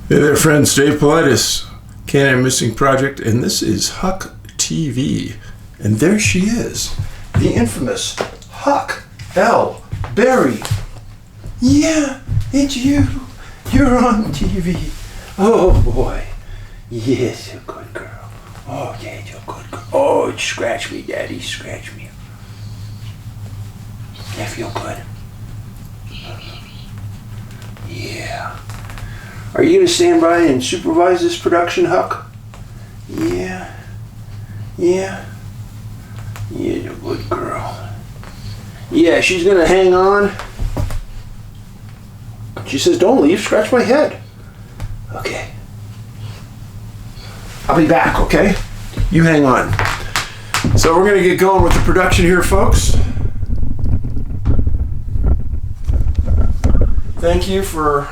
Hey there, friends. Dave Paulides, CanAm Missing Project, and this is Huck TV. And there she is, the infamous Huck L. Berry. Yeah, it's you. You're on TV. Oh boy. Yes, a good girl. Oh yeah, you're a good girl. Oh, scratch me, Daddy, scratch me. I feel good. Yeah. Are you going to stand by and supervise this production, Huck? Yeah. Yeah. Yeah, you're a good girl. Yeah, she's going to hang on. She says, don't leave, scratch my head. Okay. I'll be back, okay? You hang on. So we're going to get going with the production here, folks. Thank you for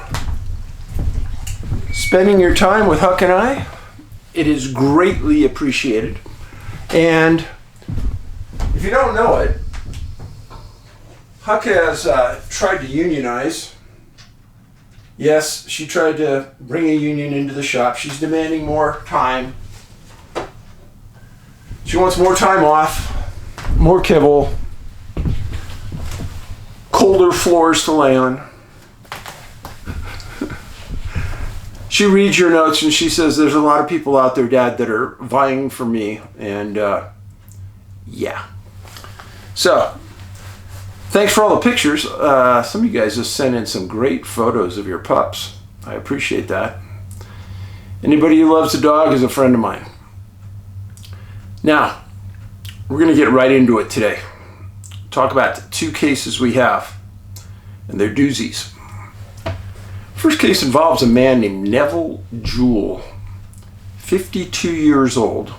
spending your time with Huck and I. It is greatly appreciated. And if you don't know it, Huck has tried to unionize. Yes, she tried to bring a union into the shop. She's demanding more time. She wants more time off, more kibble, colder floors to lay on. She reads your notes and she says, there's a lot of people out there, Dad, that are vying for me. And yeah. So, thanks for all the pictures. Some of you guys just sent in some great photos of your pups. I appreciate that. Anybody who loves a dog is a friend of mine. Now, we're going to get right into it today. Talk about the two cases we have. And they're doozies. First case involves a man named Neville Jewll, 52 years old,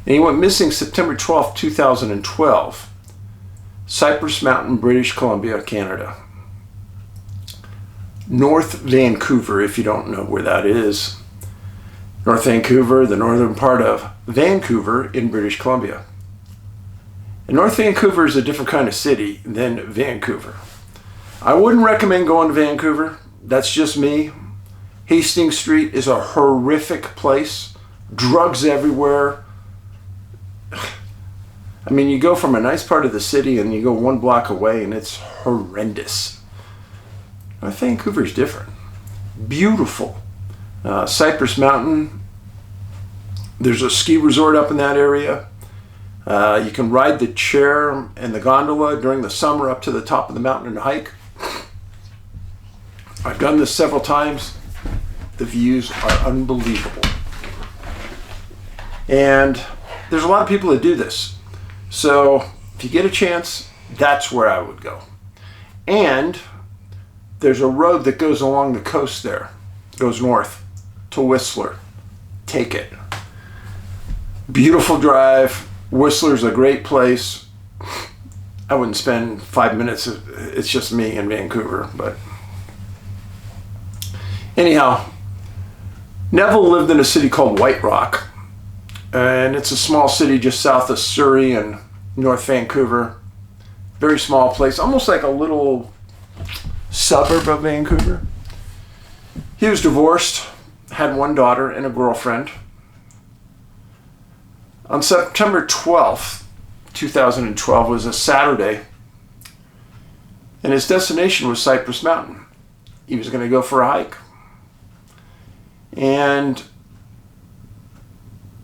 and he went missing September 12, 2012, Cypress Mountain, British Columbia, Canada. North Vancouver, if you don't know where that is. North Vancouver, the northern part of Vancouver in British Columbia. And North Vancouver is a different kind of city than Vancouver. I wouldn't recommend going to Vancouver. That's just me. Hastings Street is a horrific place. Drugs everywhere. I mean, you go from a nice part of the city and you go one block away and it's horrendous. Vancouver's different. Beautiful. Cypress Mountain. There's a ski resort up in that area. You can ride the chair and the gondola during the summer up to the top of the mountain and hike. I've done this several times. The views are unbelievable. And there's a lot of people that do this. So if you get a chance, that's where I would go. And there's a road that goes along the coast there. Goes north to Whistler. Take it. Beautiful drive. Whistler's a great place. I wouldn't spend 5 minutes. It's just me in Vancouver, but anyhow, Neville lived in a city called White Rock, and it's a small city just south of Surrey and North Vancouver. Very small place, almost like a little suburb of Vancouver. He was divorced, had one daughter and a girlfriend. On September 12th, 2012 was a Saturday, and his destination was Cypress Mountain. He was going to go for a hike. And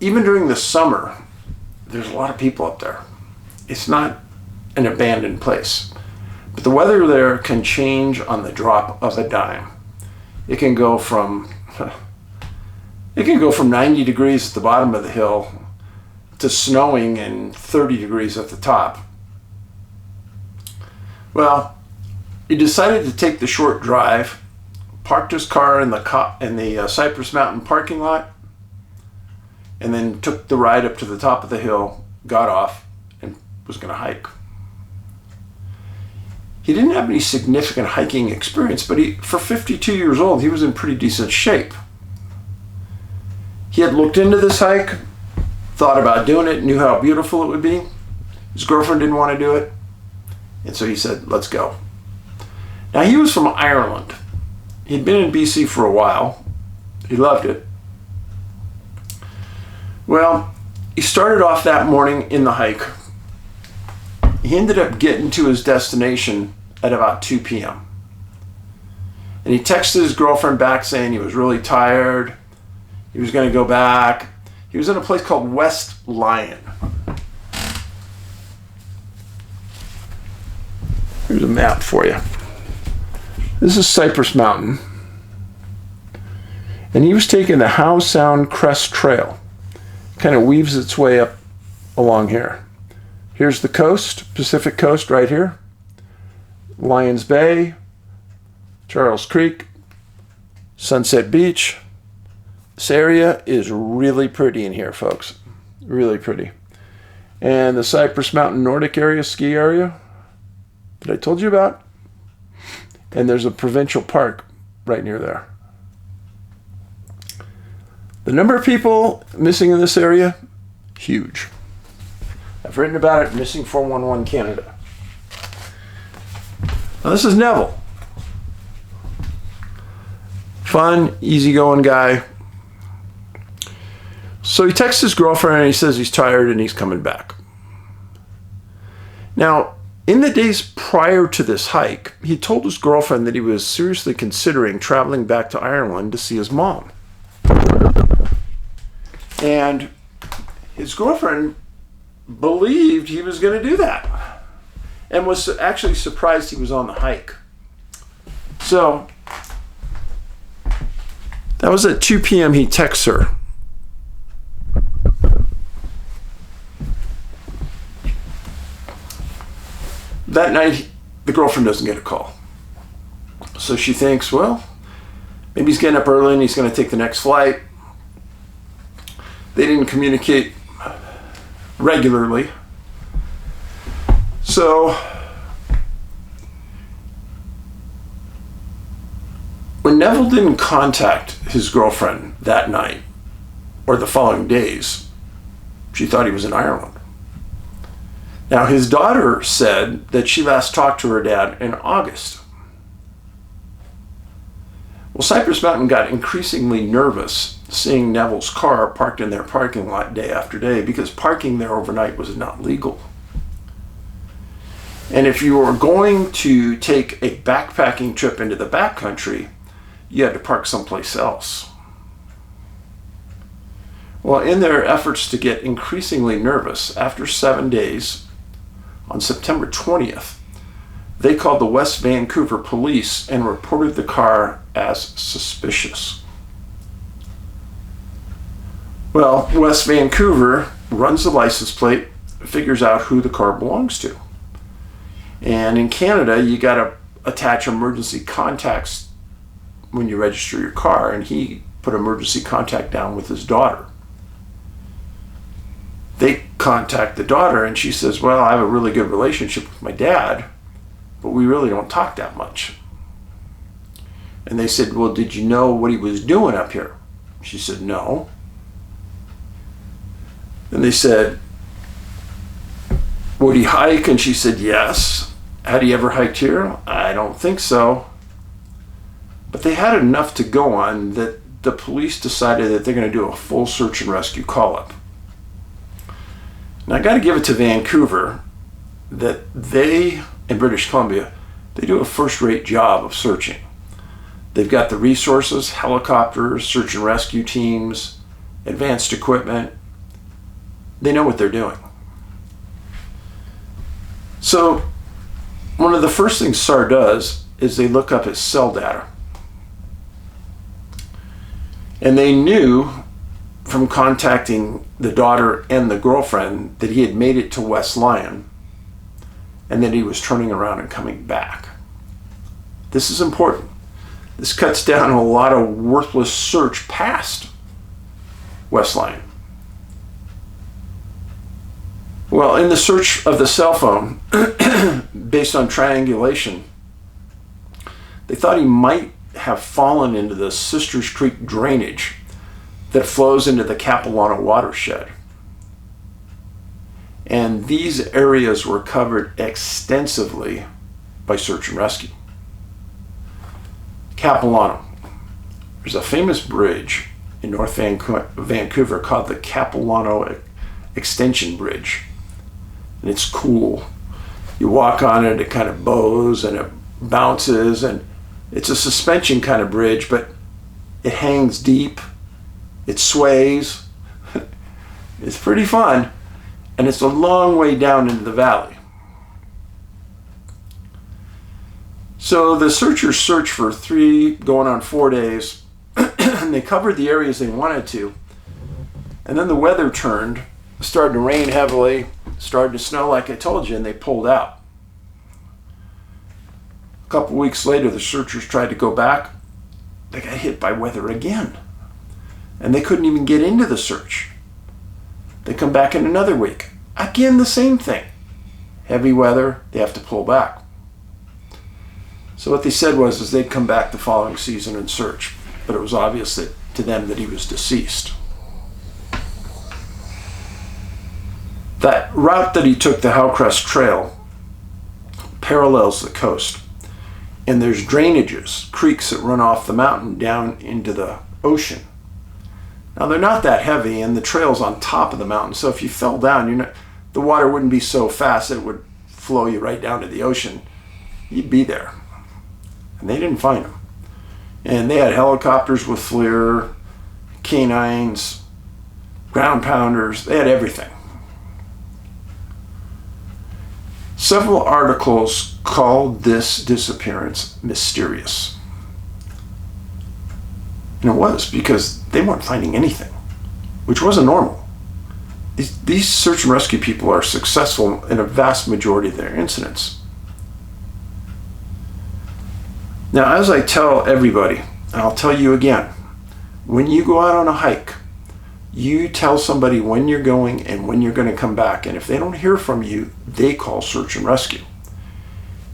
even during the summer, there's a lot of people up there. It's not an abandoned place. But the weather there can change on the drop of a dime. It can go from 90 degrees at the bottom of the hill to snowing and 30 degrees at the top. Well, he decided to take the short drive, parked his car in the Cypress Mountain parking lot, and then took the ride up to the top of the hill, got off, and was going to hike. He didn't have any significant hiking experience, but for 52 years old, he was in pretty decent shape. He had looked into this hike, thought about doing it, knew how beautiful it would be. His girlfriend didn't want to do it, and so he said, let's go. Now, he was from Ireland. He'd been in BC for a while, He loved it. Well, he started off that morning in the hike. He ended up getting to his destination at about 2 p.m. And he texted his girlfriend back saying he was really tired. He was going to go back. He was in a place called West Lyon. Here's a map for you. This is Cypress Mountain. And he was taking the Howe Sound Crest Trail. Kind of weaves its way up along here. Here's the coast, Pacific coast right here. Lions Bay, Charles Creek, Sunset Beach. This area is really pretty in here, folks. Really pretty. And the Cypress Mountain Nordic area, ski area, that I told you about. And there's a provincial park right near there. The number of people missing in this area, huge. I've written about it, Missing 411 Canada. Now this is Neville. Fun, easygoing guy. So he texts his girlfriend and he says he's tired and he's coming back. Now, in the days prior to this hike, he told his girlfriend that he was seriously considering traveling back to Ireland to see his mom. And his girlfriend believed he was going to do that and was actually surprised he was on the hike. So that was at 2 p.m. he texts her. That night, the girlfriend doesn't get a call. So she thinks, well, maybe he's getting up early and he's going to take the next flight. They didn't communicate regularly. So when Neville didn't contact his girlfriend that night or the following days, she thought he was in Ireland. Now, his daughter said that she last talked to her dad in August. Well, Cypress Mountain got increasingly nervous seeing Neville's car parked in their parking lot day after day because parking there overnight was not legal. And if you were going to take a backpacking trip into the backcountry, you had to park someplace else. Well, in their efforts to get increasingly nervous, after 7 days, on September 20th, they called the West Vancouver police and reported the car as suspicious. Well, West Vancouver runs the license plate, figures out who the car belongs to. And in Canada, you got to attach emergency contacts when you register your car, and he put emergency contact down with his daughter. They contact the daughter and she says, well, I have a really good relationship with my dad, but we really don't talk that much. And they said, well, did you know what he was doing up here? She said, no. And they said, would he hike? And she said, yes. Had he ever hiked here? I don't think so. But they had enough to go on that the police decided that they're going to do a full search and rescue call-up. Now, I got to give it to Vancouver that they, in British Columbia, they do a first-rate job of searching. They've got the resources, helicopters, search and rescue teams, advanced equipment. They know what they're doing. So, one of the first things SAR does is they look up his cell data. And they knew from contacting the daughter and the girlfriend that he had made it to West Lyon and that he was turning around and coming back. This is important. This cuts down a lot of worthless search past West Lyon. Well, in the search of the cell phone, based on triangulation, they thought he might have fallen into the Sisters Creek drainage that flows into the Capilano watershed. And these areas were covered extensively by search and rescue. Capilano, There's a famous bridge in North Vancouver called the Capilano Extension Bridge. And it's cool. You walk on it, it kind of bows and it bounces, and it's a suspension kind of bridge, but it hangs deep, it sways. It's pretty fun, and it's a long way down into the valley. So the searchers searched for 3 going on 4 days, and they covered the areas they wanted to, and then the weather turned. It started to rain heavily, started to snow like I told you, and they pulled out. A couple weeks later, the searchers tried to go back. They got hit by weather again, and they couldn't even get into the search. They come back in another week. Again, the same thing. Heavy weather, they have to pull back. So what they said was they'd come back the following season and search, but it was obvious to them that he was deceased. That route that he took, the Howcrest Trail, parallels the coast. And there's drainages, creeks that run off the mountain down into the ocean. Now they're not that heavy, and the trail's on top of the mountain, so if you fell down, the water wouldn't be so fast that it would flow you right down to the ocean. You'd be there. And they didn't find him. And they had helicopters with FLIR, canines, ground pounders, they had everything. Several articles called this disappearance mysterious. And it was, because they weren't finding anything, which wasn't normal. These search and rescue people are successful in a vast majority of their incidents. Now, as I tell everybody, and I'll tell you again, when you go out on a hike, you tell somebody when you're going and when you're going to come back. And if they don't hear from you, they call search and rescue.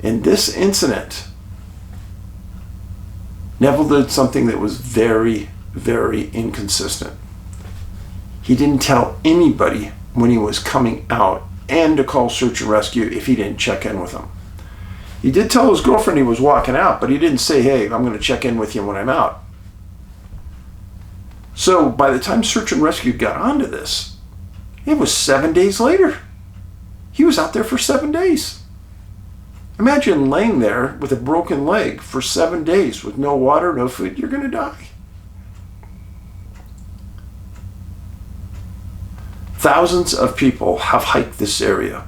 In this incident, Neville did something that was very, very inconsistent. He didn't tell anybody when he was coming out and to call search and rescue if he didn't check in with them. He did tell his girlfriend he was walking out, but he didn't say, hey, I'm going to check in with you when I'm out. So by the time search and rescue got onto this, it was 7 days later. He was out there for 7 days. Imagine laying there with a broken leg for 7 days with no water, no food. You're going to die. Thousands of people have hiked this area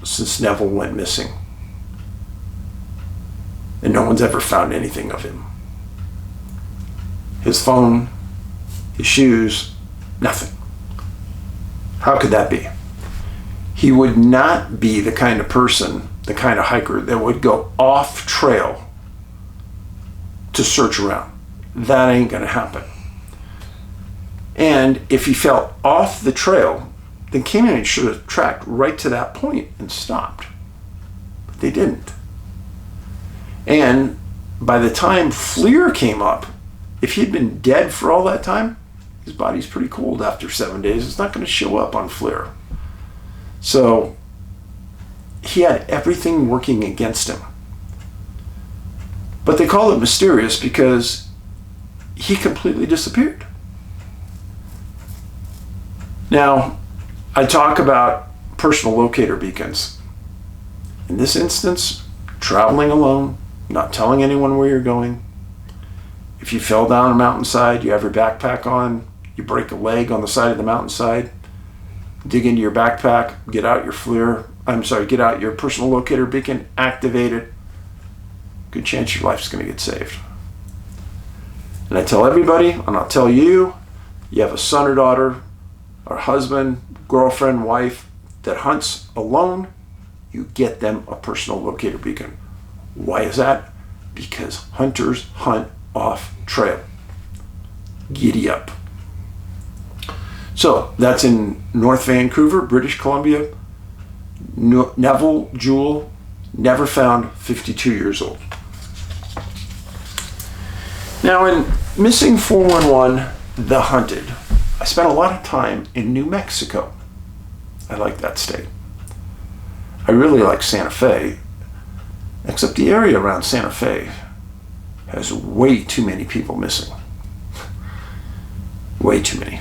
since Neville went missing. And no one's ever found anything of him. His phone, his shoes, nothing. How could that be? He would not be the kind of person, the kind of hiker that would go off trail to search around. That ain't gonna happen. And if he fell off the trail, then CanAm should have tracked right to that point and stopped. But they didn't. And by the time FLIR came up, if he'd been dead for all that time, his body's pretty cold after 7 days. It's not going to show up on FLIR. So he had everything working against him. But they call it mysterious because he completely disappeared. Now, I talk about personal locator beacons. In this instance, traveling alone, not telling anyone where you're going. If you fell down a mountainside, you have your backpack on, you break a leg on the side of the mountainside, dig into your backpack, get out your personal locator beacon, activate it. Good chance your life's going to get saved. And I tell everybody, and I'll tell you, you have a son or daughter, or husband, girlfriend, wife that hunts alone, you get them a personal locator beacon. Why is that? Because hunters hunt off trail. Giddy up. So that's in North Vancouver, British Columbia. Neville Jewll, never found, 52 years old. Now in Missing 411, The Hunted, I spent a lot of time in New Mexico. I like that state. I really like Santa Fe, except the area around Santa Fe has way too many people missing. Way too many.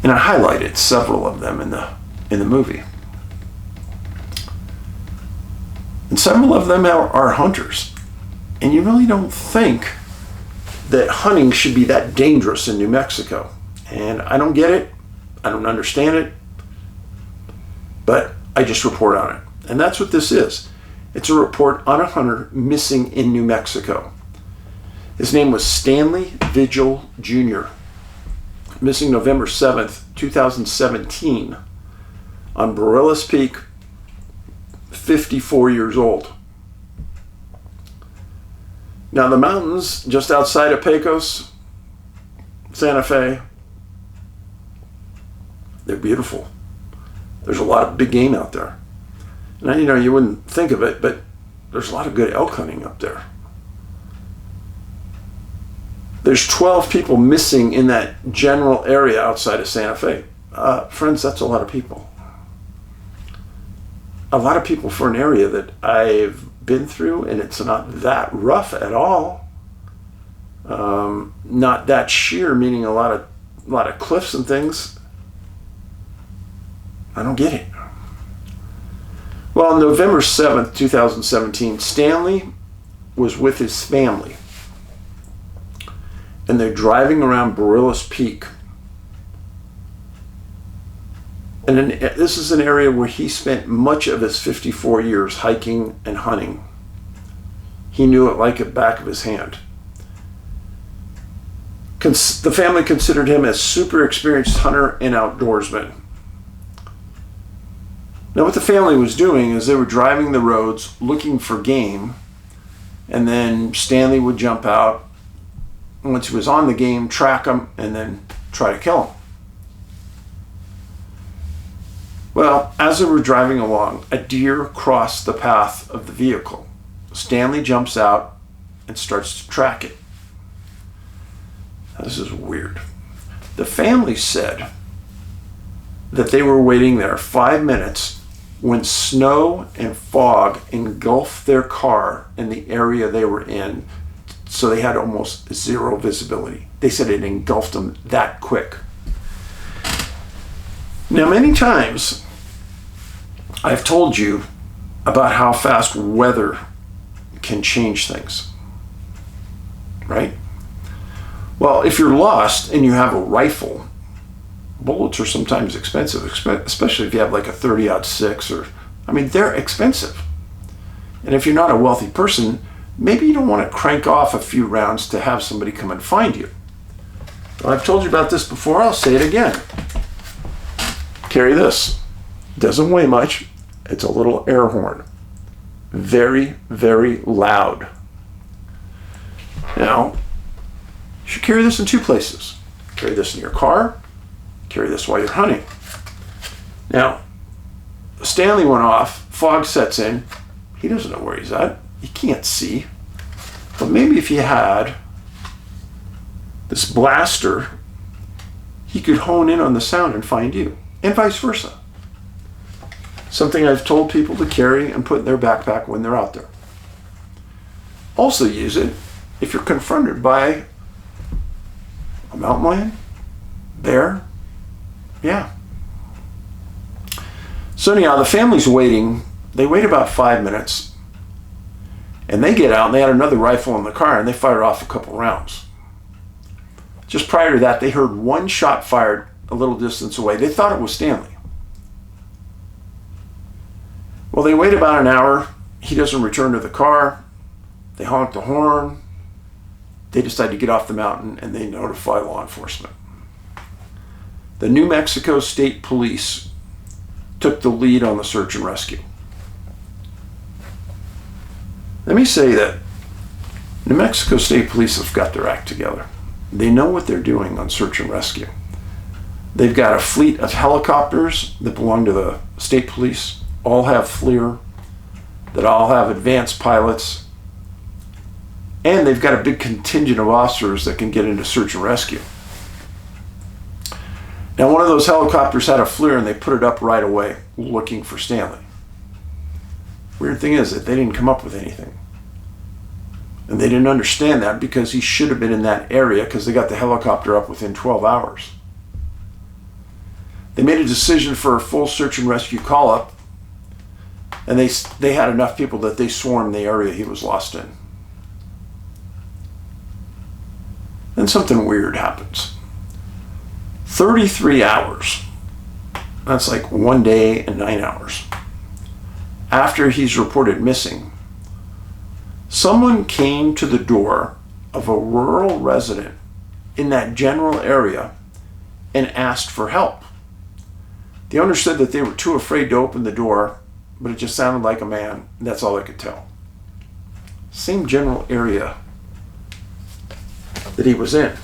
And I highlighted several of them in the movie. And several of them are hunters. And you really don't think that hunting should be that dangerous in New Mexico. And I don't get it. I don't understand it. But I just report on it. And that's what this is. It's a report on a hunter missing in New Mexico. His name was Stanley Vigil Jr. Missing November 7th, 2017 on Barillas Peak, 54 years old. Now the mountains just outside of Pecos, Santa Fe, they're beautiful. There's a lot of big game out there. Now, you wouldn't think of it, but there's a lot of good elk hunting up there. There's 12 people missing in that general area outside of Santa Fe. Friends, that's a lot of people. A lot of people for an area that I've been through, and it's not that rough at all. Not that sheer, meaning a lot of cliffs and things. I don't get it. Well, on November 7th, 2017, Stanley was with his family. And they're driving around Barillas Peak. And this is an area where he spent much of his 54 years hiking and hunting. He knew it like the back of his hand. The family considered him a super experienced hunter and outdoorsman. Now what the family was doing is they were driving the roads looking for game, and then Stanley would jump out. Once he was on the game, track him, and then try to kill him. Well, as they were driving along, a deer crossed the path of the vehicle. Stanley jumps out and starts to track it. Now, this is weird. The family said that they were waiting there 5 minutes when snow and fog engulfed their car in the area they were in, so they had almost zero visibility. They said it engulfed them that quick. Now, many times I've told you about how fast weather can change things, right? Well, if you're lost and you have a rifle, bullets are sometimes expensive, especially if you have like a 30-06 they're expensive. And if you're not a wealthy person, maybe you don't want to crank off a few rounds to have somebody come and find you. Well, I've told you about this before, I'll say it again. Carry this. Doesn't weigh much. It's a little air horn. Very, very loud. Now, you should carry this in two places. Carry this in your car. Carry this while you're hunting. Now, Stanley went off. Fog sets in. He doesn't know where he's at. He can't see. But maybe if he had this blaster, he could hone in on the sound and find you, and vice versa. Something I've told people to carry and put in their backpack when they're out there. Also use it if you're confronted by a mountain lion, bear. Yeah. So anyhow, the family's waiting. They wait about 5 minutes. And they get out and they had another rifle in the car and they fired off a couple rounds. Just prior to that, they heard one shot fired a little distance away. They thought it was Stanley. Well, they wait about an hour. He doesn't return to the car. They honk the horn. They decide to get off the mountain and they notify law enforcement. The New Mexico State Police took the lead on the search and rescue. Let me say that New Mexico State Police have got their act together. They know what they're doing on search and rescue. They've got a fleet of helicopters that belong to the state police, all have FLIR, that all have advanced pilots, and they've got a big contingent of officers that can get into search and rescue. Now, one of those helicopters had a FLIR and they put it up right away looking for Stanley. Weird thing is that they didn't come up with anything. And they didn't understand that because he should have been in that area because they got the helicopter up within 12 hours. They made a decision for a full search and rescue call-up, and they had enough people that they swarmed the area he was lost in. Then something weird happens. 33 hours. That's like 1 day and 9 hours. After he's reported missing, someone came to the door of a rural resident in that general area and asked for help. The owner said that they were too afraid to open the door, but it just sounded like a man. That's all they could tell. Same general area that he was in.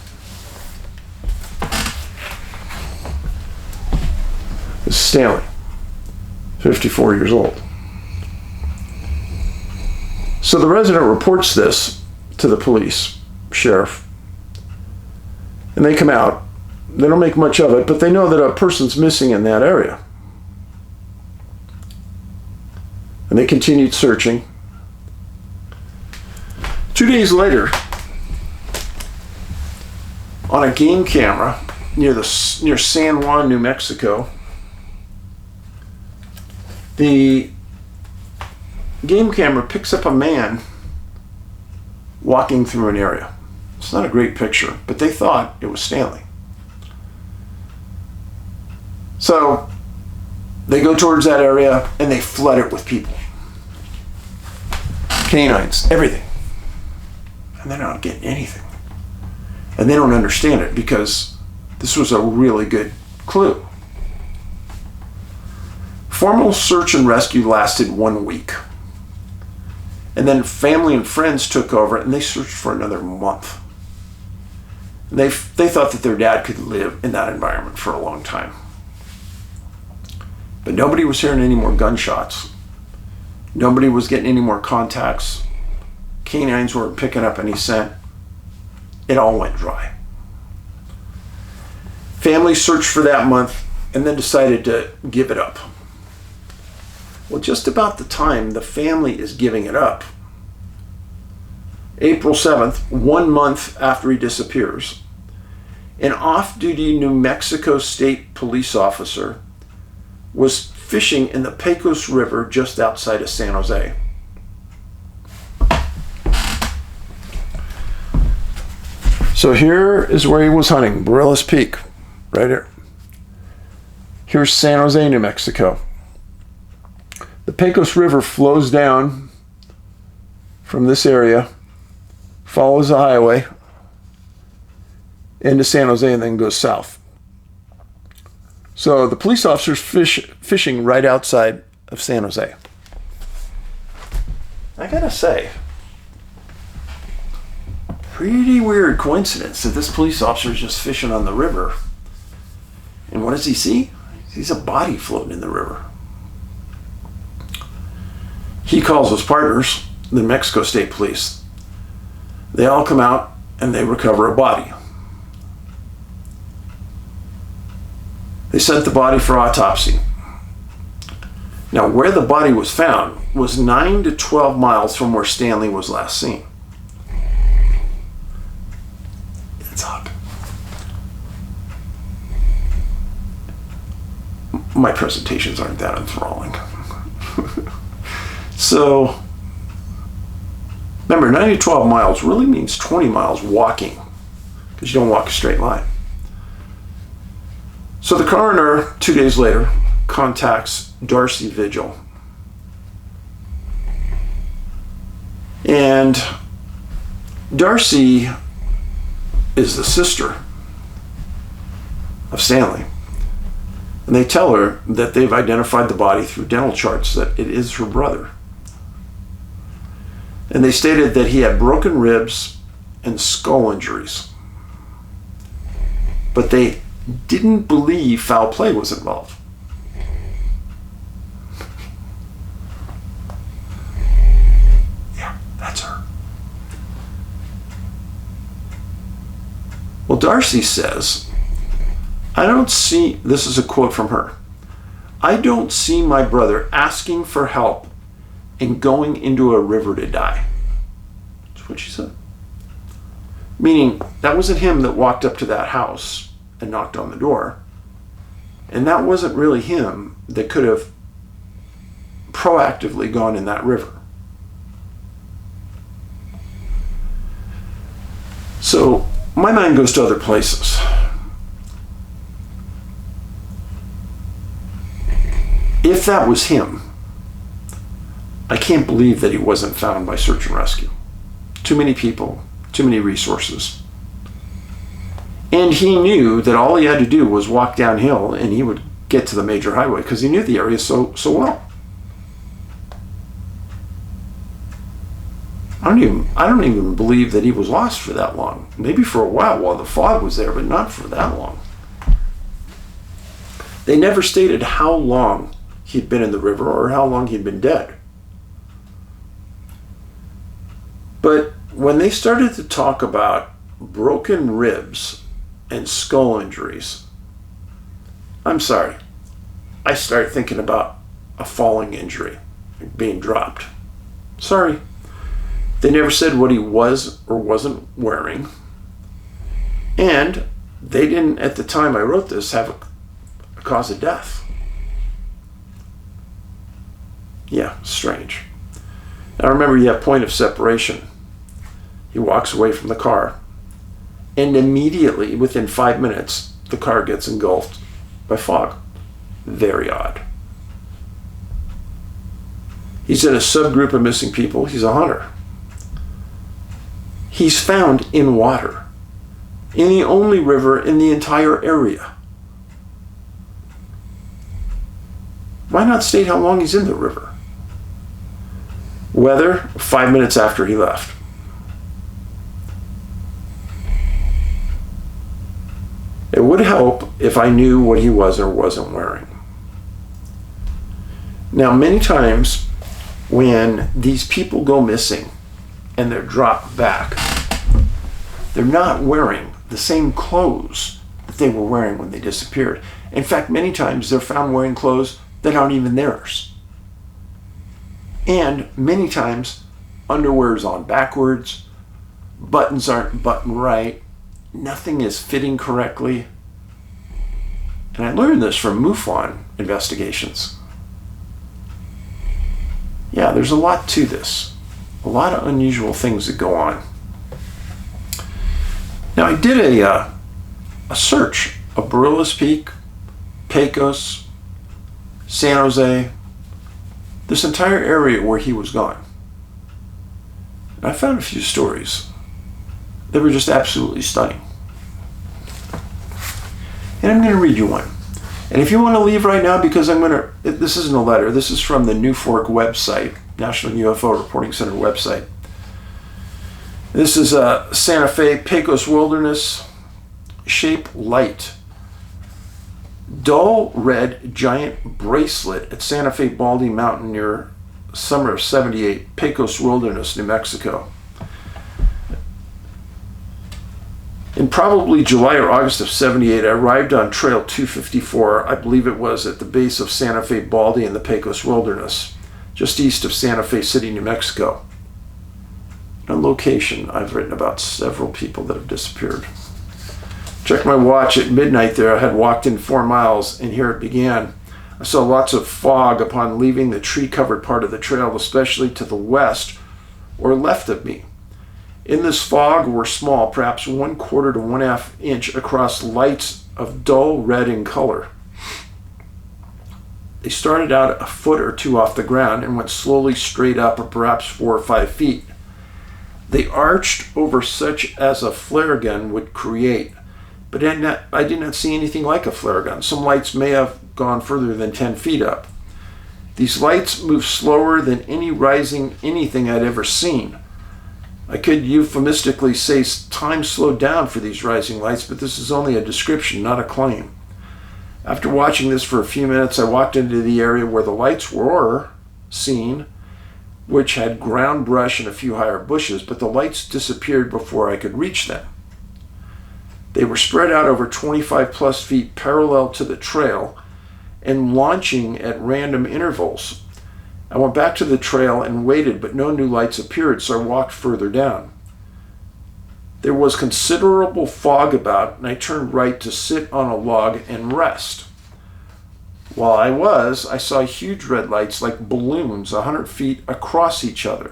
This is Stanley, 54 years old. So the resident reports this to the police, sheriff, and they come out. They don't make much of it, but they know that a person's missing in that area. And they continued searching. 2 days later, on a game camera near San Juan, New Mexico, the game camera picks up a man walking through an area. It's not a great picture, but they thought it was Stanley. So they go towards that area and they flood it with people. Canines, everything. And they're not getting anything. And they don't understand it because this was a really good clue. Formal search and rescue lasted 1 week. And then family and friends took over and they searched for another month. And they thought that their dad could live in that environment for a long time. But nobody was hearing any more gunshots. Nobody was getting any more contacts. Canines weren't picking up any scent. It all went dry. Family searched for that month and then decided to give it up. Well, just about the time the family is giving it up, April 7th, 1 month after he disappears, an off-duty New Mexico State police officer was fishing in the Pecos River just outside of San Jose. So here is where he was hunting, Barillas Peak, right here. Here's San Jose, New Mexico. The Pecos River flows down from this area, follows the highway into San Jose, and then goes south. So the police officer's fishing right outside of San Jose. I gotta say, pretty weird coincidence that this police officer is just fishing on the river. And what does he see? He sees a body floating in the river. He calls his partners, the New Mexico State Police. They all come out and they recover a body. They sent the body for autopsy. Now, where the body was found was 9 to 12 miles from where Stanley was last seen. It's odd. My presentations aren't that enthralling. So, remember, 9 to 12 miles really means 20 miles walking, because you don't walk a straight line. So the coroner, 2 days later, contacts Stanley Vigil. And Darcy is the sister of Stanley. And they tell her that they've identified the body through dental charts, that it is her brother. And they stated that he had broken ribs and skull injuries. But they didn't believe foul play was involved. Yeah, that's her. Well, Darcy says, I don't see, this is a quote from her, I don't see my brother asking for help and going into a river to die. That's That's what she said. Meaning, that wasn't him that walked up to that house and knocked on the door. And that wasn't really him that could have proactively gone in that river. So, my mind goes to other places. If that was him, I can't believe that he wasn't found by search and rescue. Too many people, too many resources. And he knew that all he had to do was walk downhill and he would get to the major highway because he knew the area so well. I don't even believe that he was lost for that long. Maybe for a while the fog was there, but not for that long. They never stated how long he'd been in the river or how long he'd been dead. But when they started to talk about broken ribs and skull injuries, I'm sorry, I started thinking about a falling injury, being dropped. Sorry. They never said what he was or wasn't wearing. And they didn't, at the time I wrote this, have a cause of death. Yeah, strange. Now remember, you have point of separation. He walks away from the car. And immediately, within 5 minutes, the car gets engulfed by fog. Very odd. He's in a subgroup of missing people. He's a hunter. He's found in water, in the only river in the entire area. Why not state how long he's in the river? Weather, 5 minutes after he left. It would help if I knew what he was or wasn't wearing. Now, many times when these people go missing and they're dropped back, they're not wearing the same clothes that they were wearing when they disappeared. In fact, many times they're found wearing clothes that aren't even theirs. And many times underwear is on backwards, buttons aren't buttoned right, nothing is fitting correctly. And I learned this from MUFON investigations. Yeah, there's a lot to this. A lot of unusual things that go on. Now, I did a search of Barillas Peak, Pecos, San Jose, this entire area where he was gone. And I found a few stories that were just absolutely stunning. And I'm going to read you one. And if you want to leave right now, because this isn't a letter, this is from the New Fork website, National UFO Reporting Center website. This is Santa Fe, Pecos Wilderness, shape light. Dull red giant bracelet at Santa Fe Baldy Mountain near summer of 78, Pecos Wilderness, New Mexico. In probably July or August of 78, I arrived on Trail 254, I believe it was, at the base of Santa Fe Baldy in the Pecos Wilderness, just east of Santa Fe City, New Mexico. On location, I've written about several people that have disappeared. Checked my watch at midnight there. I had walked in 4 miles, and here it began. I saw lots of fog upon leaving the tree-covered part of the trail, especially to the west or left of me. In this fog were small, perhaps 1/4 to 1/2 inch across lights of dull red in color. They started out a foot or two off the ground and went slowly straight up, or perhaps 4 or 5 feet. They arched over such as a flare gun would create, but I did not see anything like a flare gun. Some lights may have gone further than 10 feet up. These lights moved slower than any rising anything I'd ever seen. I could euphemistically say time slowed down for these rising lights, but this is only a description, not a claim. After watching this for a few minutes, I walked into the area where the lights were seen, which had ground brush and a few higher bushes, but the lights disappeared before I could reach them. They were spread out over 25 plus feet parallel to the trail and launching at random intervals. I went back to the trail and waited, but no new lights appeared, so I walked further down. There was considerable fog about, and I turned right to sit on a log and rest. While I saw huge red lights like balloons 100 feet across each other.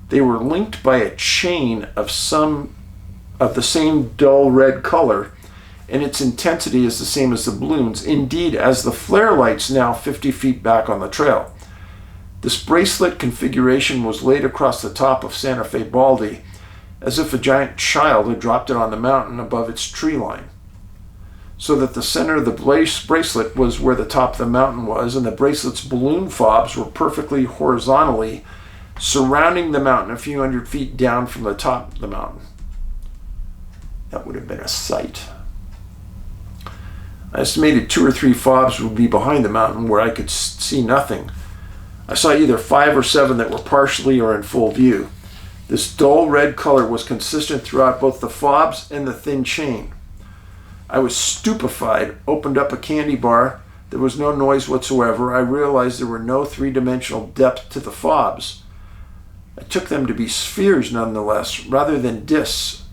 They were linked by a chain of the same dull red color, and its intensity is the same as the balloons, indeed as the flare lights now 50 feet back on the trail. This bracelet configuration was laid across the top of Santa Fe Baldy, as if a giant child had dropped it on the mountain above its tree line, so that the center of the bracelet was where the top of the mountain was, and the bracelet's balloon fobs were perfectly horizontally surrounding the mountain a few hundred feet down from the top of the mountain. That would have been a sight. I estimated 2 or 3 fobs would be behind the mountain where I could see nothing. I saw either 5 or 7 that were partially or in full view. This dull red color was consistent throughout both the fobs and the thin chain. I was stupefied, opened up a candy bar. There was no noise whatsoever. I realized there were no 3-dimensional depth to the fobs. I took them to be spheres nonetheless, rather than discs.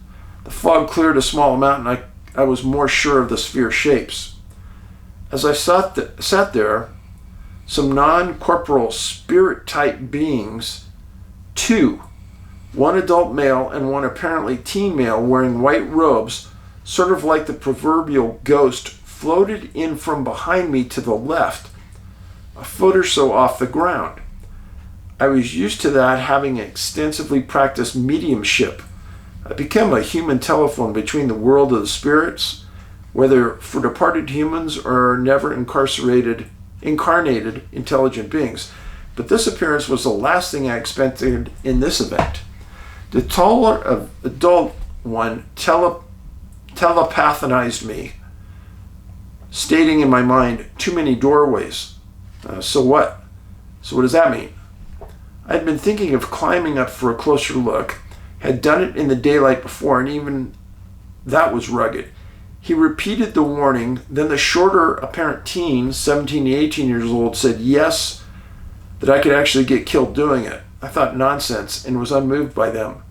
The fog cleared a small amount, and I was more sure of the sphere shapes. As I sat there, some non-corporeal spirit-type beings, 2, one adult male and one apparently teen male wearing white robes, sort of like the proverbial ghost, floated in from behind me to the left, a foot or so off the ground. I was used to that, having extensively practiced mediumship. I became a human telephone between the world of the spirits, whether for departed humans or never incarnated intelligent beings. But this appearance was the last thing I expected in this event. The taller adult one telepathinized me, stating in my mind, "Too many doorways." So what? So what does that mean? I had been thinking of climbing up for a closer look, had done it in the daylight before, and even that was rugged. He repeated the warning. Then the shorter apparent teen, 17 to 18 years old, said yes, that I could actually get killed doing it. I thought nonsense and was unmoved by them.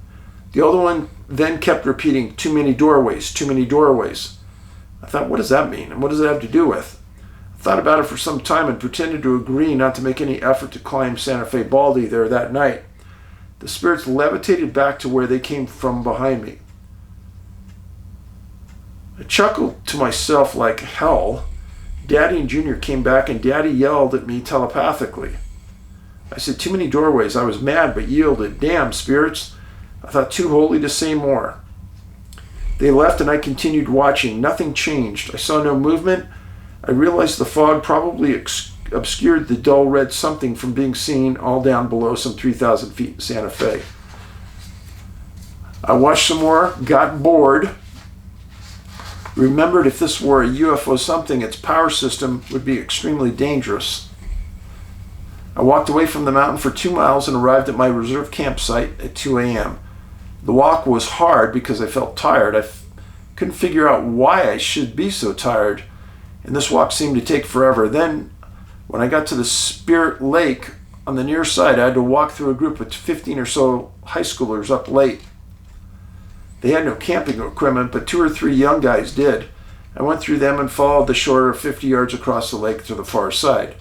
The older one then kept repeating, "Too many doorways, too many doorways." I thought, what does that mean, and what does it have to do with? I thought about it for some time and pretended to agree not to make any effort to climb Santa Fe Baldy there that night. The spirits levitated back to where they came from behind me. I chuckled to myself like hell. Daddy and Junior came back, and Daddy yelled at me telepathically. I said, "Too many doorways." I was mad but yielded. Damn spirits. I thought too holy to say more. They left, and I continued watching. Nothing changed. I saw no movement. I realized the fog probably obscured the dull red something from being seen all down below some 3,000 feet in Santa Fe. I watched some more, got bored, remembered if this were a UFO something, its power system would be extremely dangerous. I walked away from the mountain for 2 miles and arrived at my reserve campsite at 2 a.m. The walk was hard because I felt tired. I couldn't figure out why I should be so tired, and this walk seemed to take forever. Then, when I got to the Spirit Lake on the near side, I had to walk through a group of 15 or so high schoolers up late. They had no camping equipment, but 2 or 3 young guys did. I went through them and followed the shore 50 yards across the lake to the far side.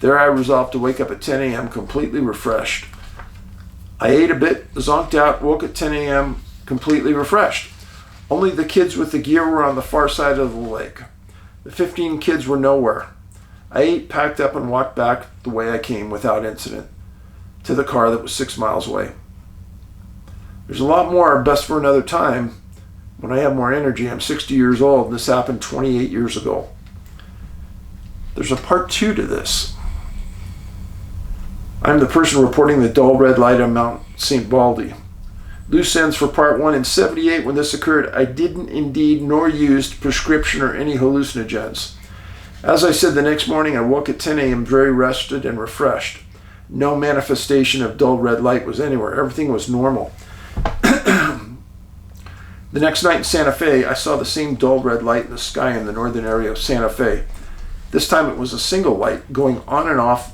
There I resolved to wake up at 10 a.m. completely refreshed. I ate a bit, zonked out, woke at 10 a.m. completely refreshed. Only the kids with the gear were on the far side of the lake. The 15 kids were nowhere. I ate, packed up, and walked back the way I came without incident to the car that was 6 miles away. There's a lot more, best for another time, when I have more energy. I'm 60 years old, and this happened 28 years ago. There's a part 2 to this. I'm the person reporting the dull red light on Mount St. Baldy. Loose ends for part 1. In 78, when this occurred, I didn't indeed nor used prescription or any hallucinogens. As I said, the next morning I woke at 10 a.m. very rested and refreshed. No manifestation of dull red light was anywhere. Everything was normal. The next night in Santa Fe, I saw the same dull red light in the sky in the northern area of Santa Fe. This time it was a single light going on and off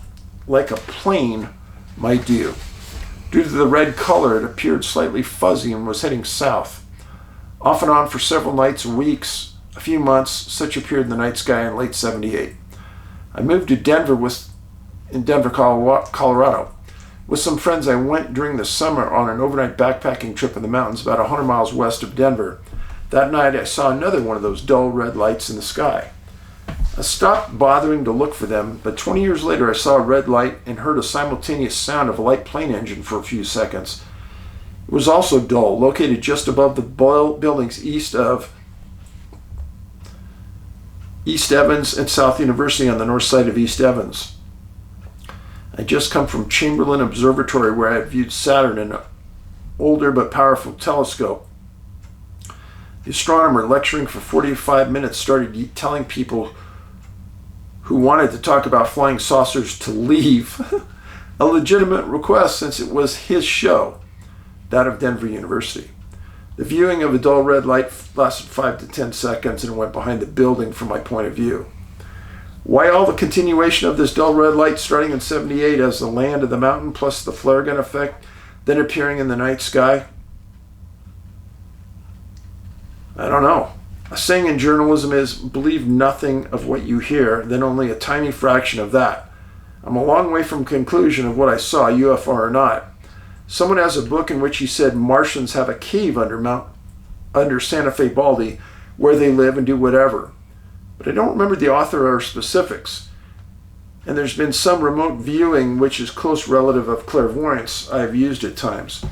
like a plane might do. Due to the red color, it appeared slightly fuzzy and was heading south. Off and on for several nights and weeks, a few months, such appeared in the night sky in late '78. I moved to Denver, Colorado. With some friends, I went during the summer on an overnight backpacking trip in the mountains about 100 miles west of Denver. That night, I saw another one of those dull red lights in the sky. I stopped bothering to look for them, but 20 years later, I saw a red light and heard a simultaneous sound of a light plane engine for a few seconds. It was also dull, located just above the buildings east of East Evans and South University on the north side of East Evans. I just come from Chamberlain Observatory, where I had viewed Saturn in an older but powerful telescope. The astronomer, lecturing for 45 minutes, started telling people who wanted to talk about flying saucers to leave. A legitimate request, since it was his show, that of Denver University. The viewing of a dull red light lasted 5 to 10 seconds and went behind the building from my point of view. Why all the continuation of this dull red light starting in '78 as the land of the mountain plus the flare gun effect, then appearing in the night sky? I don't know. A saying in journalism is, believe nothing of what you hear, then only a tiny fraction of that. I'm a long way from conclusion of what I saw, UFO or not. Someone has a book in which he said Martians have a cave under Santa Fe Baldy where they live and do whatever. But I don't remember the author or specifics. And there's been some remote viewing which is close relative of clairvoyance I have used at times.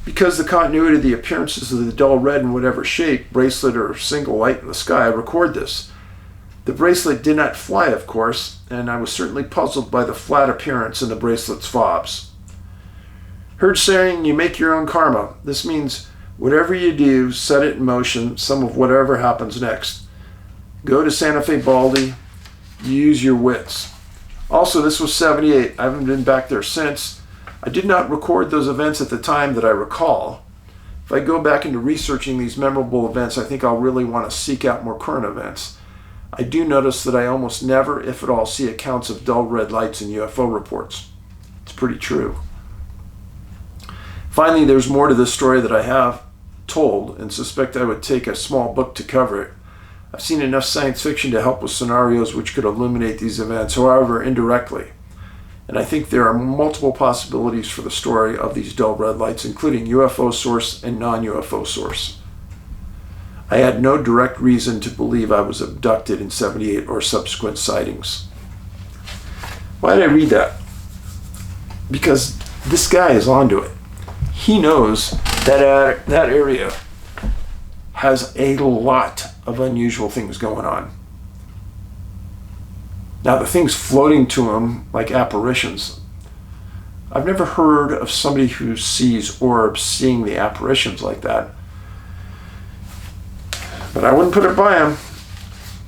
Because the continuity of the appearances of the dull red in whatever shape, bracelet or single light in the sky, I record this. The bracelet did not fly, of course, and I was certainly puzzled by the flat appearance in the bracelet's fobs. Heard saying you make your own karma. This means whatever you do, set it in motion, some of whatever happens next. Go to Santa Fe Baldy, use your wits. Also, this was '78. I haven't been back there since. I did not record those events at the time that I recall. If I go back into researching these memorable events, I think I'll really want to seek out more current events. I do notice that I almost never, if at all, see accounts of dull red lights in UFO reports. It's pretty true. Finally, there's more to this story that I have told and suspect I would take a small book to cover it. I've seen enough science fiction to help with scenarios which could illuminate these events, however, indirectly. And I think there are multiple possibilities for the story of these dull red lights, including UFO source and non-UFO source. I had no direct reason to believe I was abducted in '78 or subsequent sightings. Why did I read that? Because this guy is onto it. He knows that that area has a lot of unusual things going on. Now, the things floating to him like apparitions, I've never heard of somebody who sees orbs seeing the apparitions like that. But I wouldn't put it by him.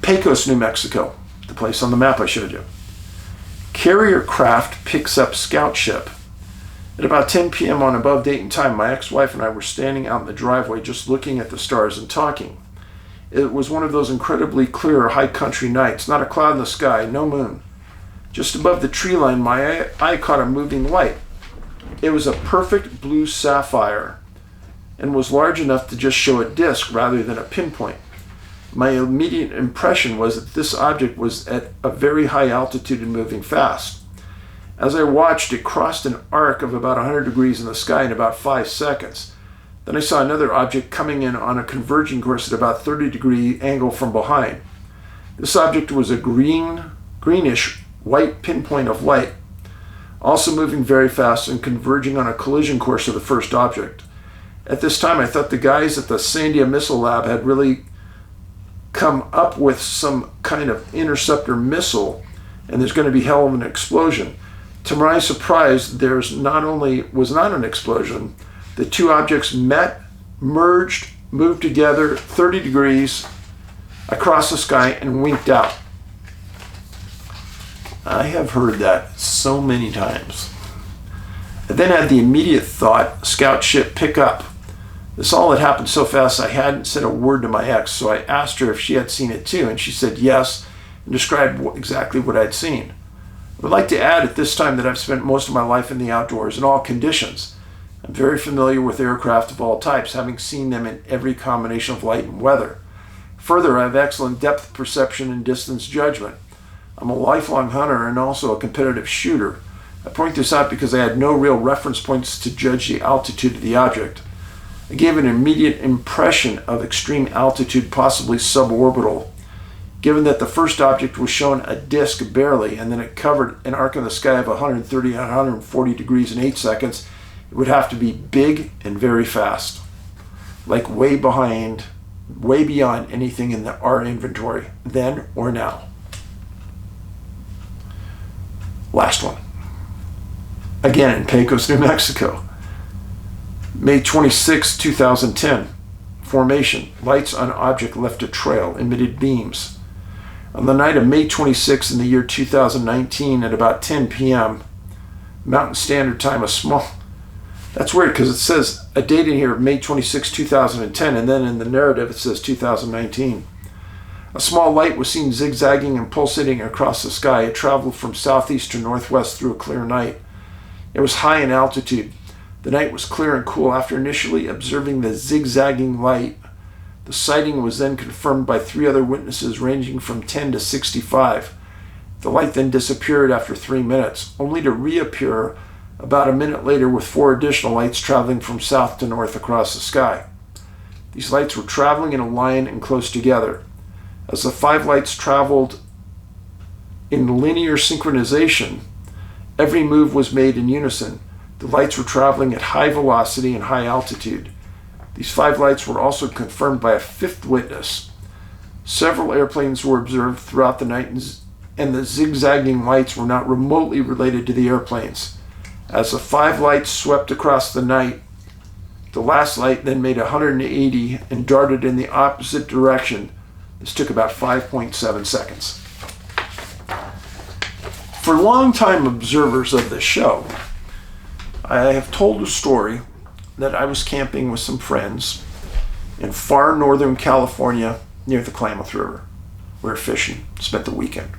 Pecos, New Mexico, the place on the map I showed you. Carrier craft picks up scout ship. At about 10 p.m. on above date and time, my ex-wife and I were standing out in the driveway just looking at the stars and talking. It was one of those incredibly clear high country nights, not a cloud in the sky, no moon. Just above the tree line, my eye caught a moving light. It was a perfect blue sapphire and was large enough to just show a disk rather than a pinpoint. My immediate impression was that this object was at a very high altitude and moving fast. As I watched, it crossed an arc of about 100 degrees in the sky in about 5 seconds. Then I saw another object coming in on a converging course at about 30-degree angle from behind. This object was a greenish white pinpoint of light, also moving very fast and converging on a collision course to the first object. At this time, I thought the guys at the Sandia Missile Lab had really come up with some kind of interceptor missile, and there's going to be hell of an explosion. To my surprise, was not an explosion. The two objects met, merged, moved together 30 degrees across the sky and winked out. I have heard that so many times. I then had the immediate thought, scout ship pick up. This all had happened so fast I hadn't said a word to my ex, so I asked her if she had seen it too, and she said yes, and described exactly what I'd seen. I would like to add at this time that I've spent most of my life in the outdoors in all conditions. I'm very familiar with aircraft of all types, having seen them in every combination of light and weather. Further, I have excellent depth perception and distance judgment. I'm a lifelong hunter and also a competitive shooter. I point this out because I had no real reference points to judge the altitude of the object. I gave an immediate impression of extreme altitude, possibly suborbital. Given that the first object was shown a disk barely, and then it covered an arc in the sky of 130 and 140 degrees in 8 seconds, it would have to be big and very fast, like way beyond anything in our inventory, then or now. Last one. Again in Pecos, New Mexico. May 26, 2010. Formation. Lights on object left a trail, emitted beams. On the night of May 26 in the year 2019 at about 10 p.m. Mountain Standard Time, that's weird because it says a date in here of May 26, 2010, and then in the narrative it says 2019. A small light was seen zigzagging and pulsating across the sky. It traveled from southeast to northwest through a clear night. It was high in altitude. The night was clear and cool. After initially observing the zigzagging light, the sighting was then confirmed by 3 other witnesses ranging from 10 to 65. The light then disappeared after 3 minutes, only to reappear about a minute later with 4 additional lights traveling from south to north across the sky. These lights were traveling in a line and close together. As the 5 lights traveled in linear synchronization, every move was made in unison. The lights were traveling at high velocity and high altitude. These 5 lights were also confirmed by a 5th witness. Several airplanes were observed throughout the night, and the zigzagging lights were not remotely related to the airplanes. As the 5 lights swept across the night, the last light then made 180 and darted in the opposite direction. This took about 5.7 seconds. For longtime observers of this show, I have told a story that I was camping with some friends in far northern California near the Klamath River. We were fishing, spent the weekend.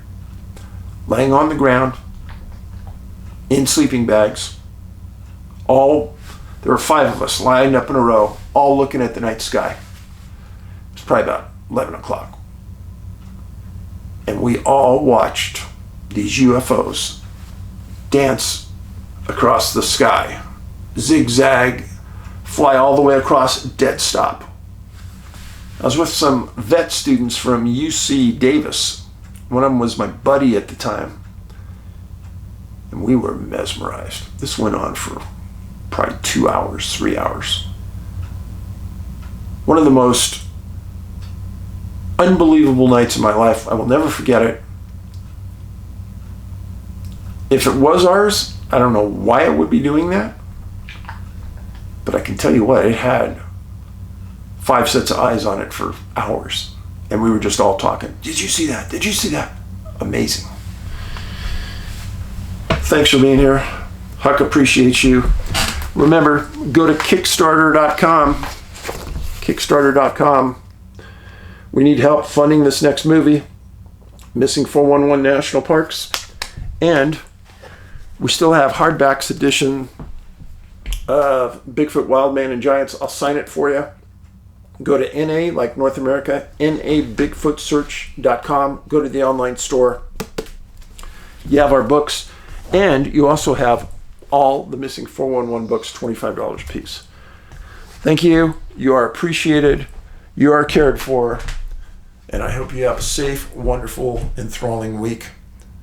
Laying on the ground, in sleeping bags, there were 5 of us lined up in a row, all looking at the night sky. It was probably about 11 o'clock. And we all watched these UFOs dance across the sky, zigzag, fly all the way across, dead stop. I was with some vet students from UC Davis. One of them was my buddy at the time. And we were mesmerized. This went on for probably 2 hours, 3 hours. One of the most unbelievable nights of my life. I will never forget it. If it was ours, I don't know why it would be doing that. But I can tell you what, it had 5 sets of eyes on it for hours. And we were just all talking. Did you see that? Did you see that? Amazing. Thanks for being here. Huck appreciates you. Remember, go to Kickstarter.com. Kickstarter.com. We need help funding this next movie, Missing 411 National Parks. And we still have hardbacks edition of Bigfoot, Wild Man, and Giants. I'll sign it for you. Go to NA, like North America, nabigfootsearch.com. Go to the online store. You have our books. And you also have all the Missing 411 books, $25 a piece. Thank you. You are appreciated. You are cared for. And I hope you have a safe, wonderful, enthralling week.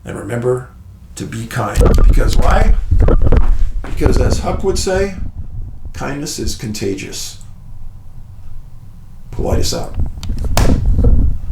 And remember to be kind. Because why? Because as Huck would say, kindness is contagious. Paulides out.